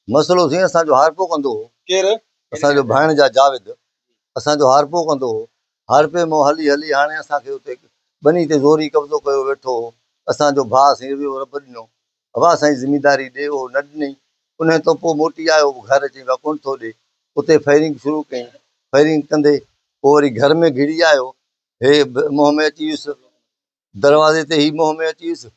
मसलो थी असांजो हारपो कंदो हो केर असांजो भाणजा जावेद असांजो हारपो कंदो हो हारपे मां हली हली हाणे असांखे उते बनी ते ज़ोरी कब्ज़ो कयो वेठो हो असांजो भाउ साईं वियो रब ॾिनो हवा असांजी ज़िमेदारी ॾे उहो न ॾिनई उन खां पोइ मोटी आयो घर अची कोन थो ॾे उते फायरिंग शुरू कई फायरिंग कंदे पोइ वरी घर में घिरी आयो हे मुंहं में अची वियुसि दरवाज़े ते ई मुंहं में अची वियुसि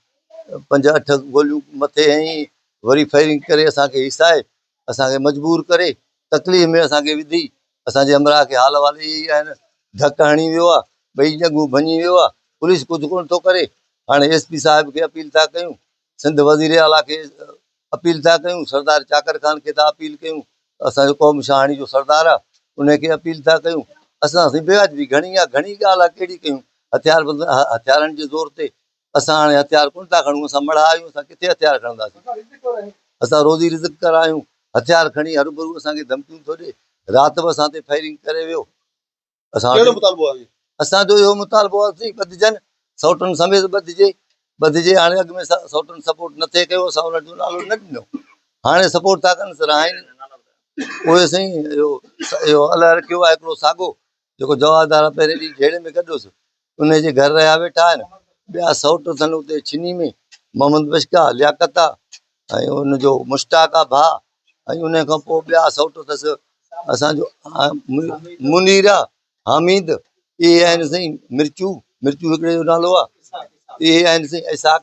5-8 गोलियूं मथे हईं वरी फायरिंग करे असांखे हिसाए असांखे मजबूर करे तकलीफ़ में असांखे विधी असांजे अमरा खे हाल वाल इहे ई आहिनि धकु हणी वियो आहे ॿई जॻहियूं भञी वियो आहे पुलिस कुझु कोन थो करे हाणे SP साहिब खे अपील था कयूं सिंध वज़ीर आला खे अपील था कयूं सरदार चाकर ख़ान खे था अपील कयूं असांजो क़ौम शहाणी जो सरदार आहे उनखे अपील था कयूं असां बेवाजिबी घणी ॻाल्हि आहे कहिड़ी कयूं हथियारनि जे ज़ोर ते असां हाणे हथियार कोन था खणूं असां मड़ा आहियूं असां किथे हथियार खणंदासीं असां रोज़ी रिज़क करा आहियूं हथियार खणी हरू असांखे धमकियूं थो ॾिए राति बि असां ते फायरिंग करे वियो असांजो इहो मुतालबो आहे ॿधिजनि सौटनि समेत ॿधिजे हाणे अॻु में सौटनि सपोर्ट न थिए कयो असां उन जो नालो न ॾिनो हाणे सपोर्ट था कनि सर आहिनि उहे साईं इहो अलाए रखियो आहे हिकिड़ो साॻो जेको जवाहरदार पहिरें ॾींहुं जहिड़े में गॾोसि उनजे घर रहिया वेठा आहिनि ॿिया सौट अथनि उते छिनी में मोहम्मद बशका लियाकत आहे ऐं उनजो मुश्ताक आहे भाउ ऐं उन खां पोइ ॿिया सौट अथसि असांजो मुनीर आहे हामिद इहे आहिनि साईं मिर्चू हिकिड़े जो नालो आहे इहे आहिनि साईं इसाक